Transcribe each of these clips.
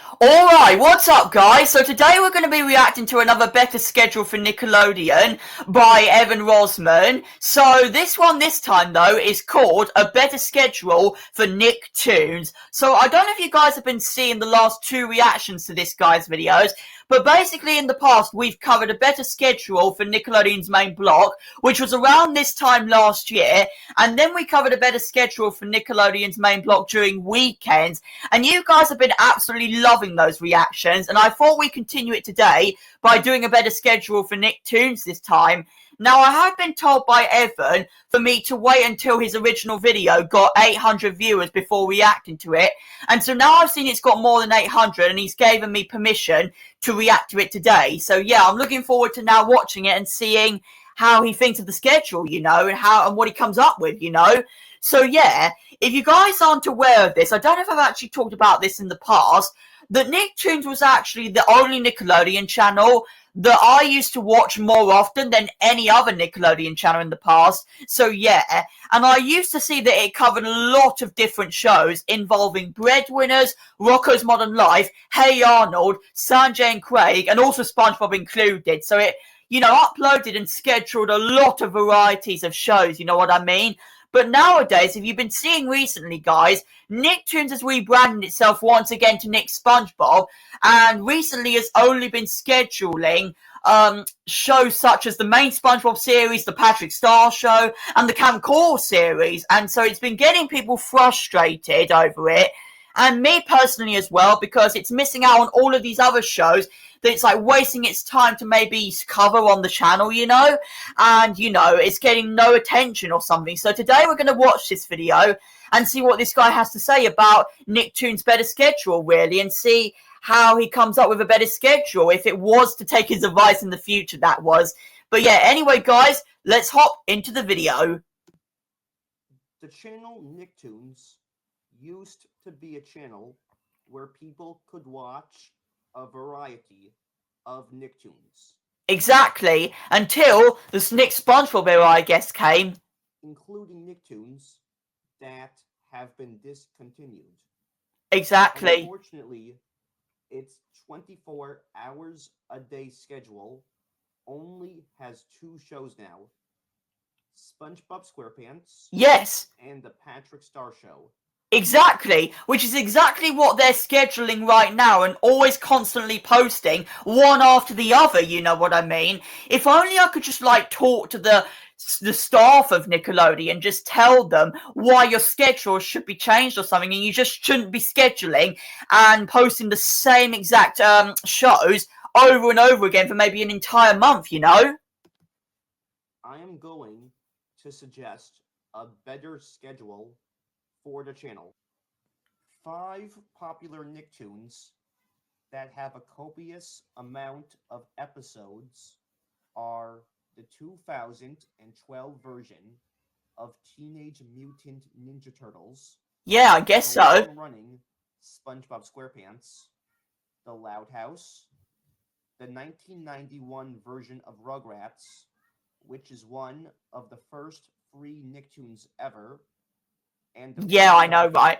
Alright, what's up guys? So today we're going to be reacting to another better schedule for Nickelodeon by Evan Rosman. So this time though is called A Better Schedule for Nicktoons. So I don't know if you guys have been seeing the last two reactions to this guy's videos, but basically in the past we've covered a better schedule for Nickelodeon's main block, which was around this time last year, and then we covered a better schedule for Nickelodeon's main block during weekends, and you guys have been absolutely loving those reactions, and I thought we'd continue it today by doing a better schedule for Nicktoons this time. Now, I have been told by Evan for me to wait until his original video got 800 viewers before reacting to it, and so now I've seen it's got more than 800, and he's given me permission to react to it today. So yeah, I'm looking forward to now watching it and seeing how he thinks of the schedule, and what he comes up with. So yeah, if you guys aren't aware of this, I don't know if I've actually talked about this in the past, that Nicktoons was actually the only Nickelodeon channel that I used to watch more often than any other Nickelodeon channel in the past. So yeah, and I used to see that it covered a lot of different shows involving Breadwinners, Rocko's Modern Life, Hey Arnold, Sanjay and Craig, and also SpongeBob included. So it, uploaded and scheduled a lot of varieties of shows, you know what I mean? But nowadays, if you've been seeing recently, guys, Nicktoons has rebranded itself once again to Nick SpongeBob, and recently has only been scheduling shows such as the main SpongeBob series, the Patrick Star Show, and the Camcore series, and so it's been getting people frustrated over it, and me personally as well, because it's missing out on all of these other shows that it's like wasting its time to maybe cover on the channel, and it's getting no attention or something. So today we're going to watch this video and see what this guy has to say about Nicktoons' better schedule, really, and see how he comes up with a better schedule, if it was to take his advice in the future, that was. But yeah, anyway guys, let's hop into the video. The channel Nicktoons used to be a channel where people could watch a variety of Nicktoons. Exactly, until the Nick SpongeBob era, I guess, came. Including Nicktoons that have been discontinued. Exactly. Unfortunately, its 24 hours a day schedule only has two shows now: SpongeBob SquarePants. Yes. And the Patrick Star Show. Exactly, which is exactly what they're scheduling right now and always constantly posting one after the other, you know what I mean? If only I could just talk to the staff of Nickelodeon, just tell them why your schedule should be changed or something, and you just shouldn't be scheduling and posting the same exact shows over and over again for maybe an entire month, I am going to suggest a better schedule for the channel. 5 popular Nicktoons that have a copious amount of episodes are the 2012 version of Teenage Mutant Ninja Turtles. Yeah, I guess so. Running SpongeBob SquarePants, The Loud House, the 1991 version of Rugrats, which is one of the first free Nicktoons ever, and yeah, I know, right?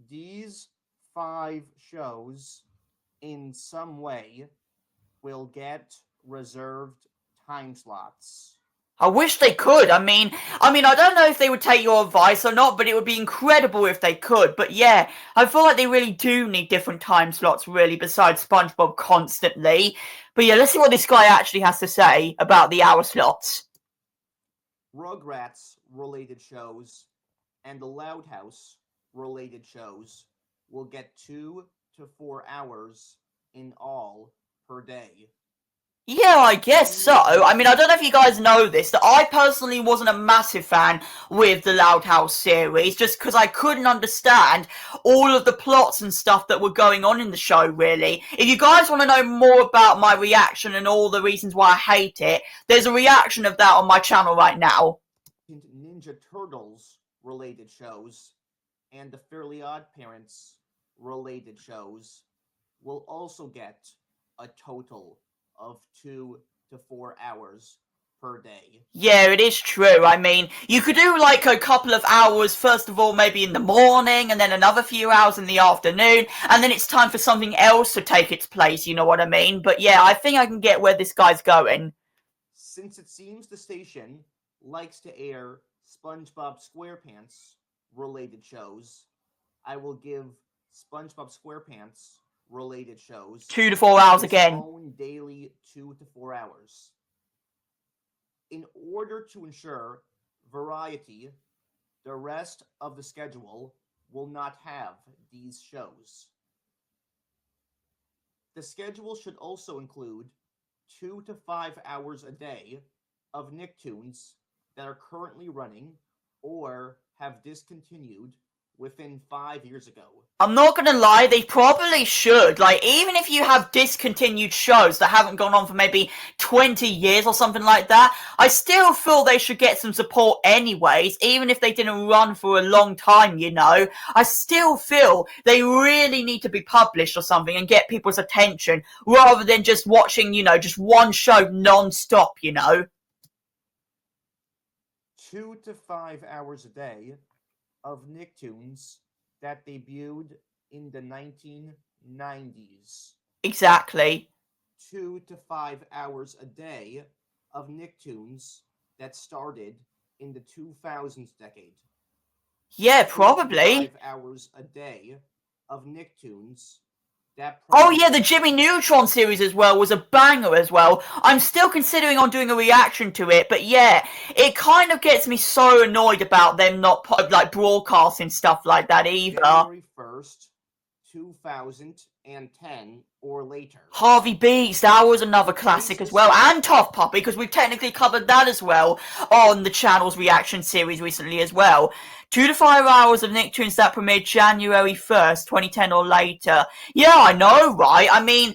These 5 shows, in some way, will get reserved time slots. I wish they could. I mean, I don't know if they would take your advice or not, but it would be incredible if they could. But yeah, I feel like they really do need different time slots, really, besides SpongeBob constantly. But yeah, let's see what this guy actually has to say about the hour slots. Rugrats-related shows and the Loud House-related shows will get 2 to 4 hours in all per day. Yeah, I guess so. I don't know if you guys know this, that I personally wasn't a massive fan with the Loud House series, just because I couldn't understand all of the plots and stuff that were going on in the show, really. If you guys want to know more about my reaction and all the reasons why I hate it, there's a reaction of that on my channel right now. Ninja Turtles related shows and the Fairly Odd Parents related shows will also get a total of 2 to 4 hours per day. Yeah, it is true. I mean, you could do like a couple of hours, first of all, maybe in the morning, and then another few hours in the afternoon, and then it's time for something else to take its place, you know what I mean? But yeah, I think I can get where this guy's going. Since it seems the station likes to air SpongeBob SquarePants related shows, I will give SpongeBob SquarePants related shows 2 to 4 hours its again. own daily 2 to 4 hours. In order to ensure variety, the rest of the schedule will not have these shows. The schedule should also include 2 to 5 hours a day of Nicktoons that are currently running or have discontinued within 5 years ago. I'm not gonna lie, they probably should. Like, even if you have discontinued shows that haven't gone on for maybe 20 years or something like that, I still feel they should get some support anyways, even if they didn't run for a long time, you know. I still feel they really need to be published or something and get people's attention, rather than just watching, you know, just one show non-stop, you know. 2 to 5 hours a day of Nicktoons that debuted in the 1990s. Exactly. 2 to 5 hours a day of Nicktoons that started in the 2000s decade. Yeah, 2 to probably. 5 hours a day of Nicktoons that Oh yeah, the premiered Jimmy Neutron series as well was a banger as well. I'm still considering on doing a reaction to it, but yeah, it kind of gets me so annoyed about them not like broadcasting stuff like that either. January 1st, 2010 or later. Harvey Beats, that was another classic as well, and Tough Puppy, because we've technically covered that as well on the channel's reaction series recently as well. 2 to 5 hours of Nicktoons that premiered January 1st, 2010 or later. Yeah, I know, right? I mean,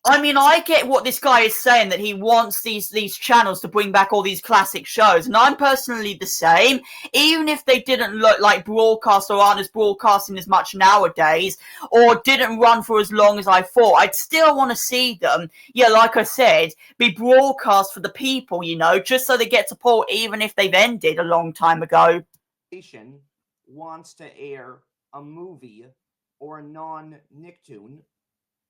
I get what this guy is saying, that he wants these channels to bring back all these classic shows, and I'm personally the same. Even if they didn't look like broadcast or aren't as broadcasting as much nowadays, or didn't run for as long as I thought, I'd still want to see them, yeah, like I said, be broadcast for the people, you know, just so they get support even if they've ended a long time ago. Station wants to air a movie or a non-Nicktoon,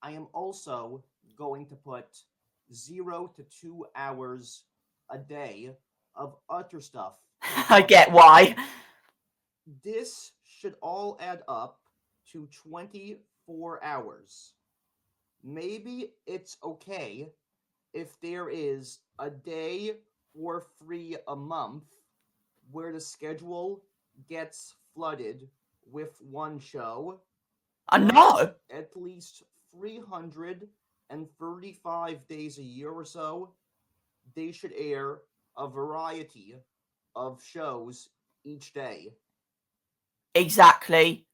I am also going to put 0 to 2 hours a day of other stuff. I get why. This should all add up to 24 hours. Maybe it's okay if there is a day or free a month where the schedule gets flooded with one show. I know. At least 335 days a year or so, they should air a variety of shows each day. Exactly.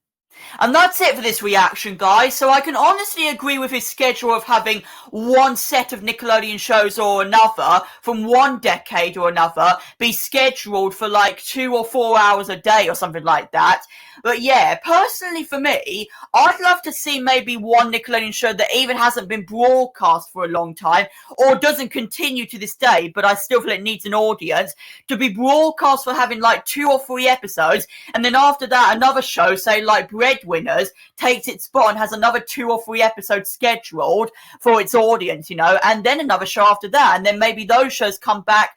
And that's it for this reaction, guys. So I can honestly agree with his schedule of having one set of Nickelodeon shows or another from one decade or another be scheduled for like 2 or 4 hours a day or something like that. But yeah, personally for me, I'd love to see maybe one Nickelodeon show that even hasn't been broadcast for a long time or doesn't continue to this day, but I still feel it needs an audience, to be broadcast for having like 2 or 3 episodes, and then after that another show, say like Breadwinners, takes its spot and has another 2 or 3 episodes scheduled for its audience, you know, and then another show after that, and then maybe those shows come back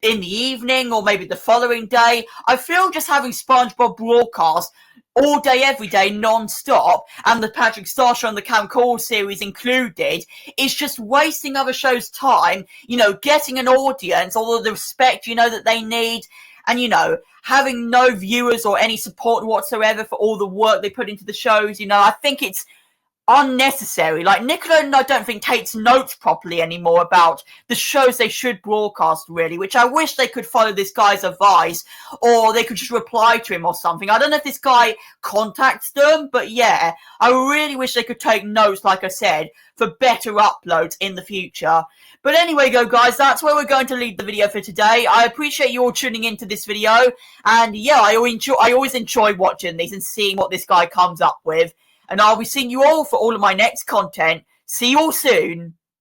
in the evening or maybe the following day. I feel just having SpongeBob broadcast all day, every day, non-stop, and the Patrick Star Show and the Cam Call series included, is just wasting other shows' time, you know, getting an audience, all of the respect, you know, that they need, and, you know, having no viewers or any support whatsoever for all the work they put into the shows, you know. I think it's unnecessary. Like, Nickelodeon, I don't think takes notes properly anymore about the shows they should broadcast, really, which I wish they could follow this guy's advice, or they could just reply to him or something. I don't know if this guy contacts them, but yeah, I really wish they could take notes, like I said, for better uploads in the future. But anyway, guys, that's where we're going to leave the video for today. I appreciate you all tuning into this video, and yeah, I always enjoy watching these and seeing what this guy comes up with. And I'll be seeing you all for all of my next content. See you all soon.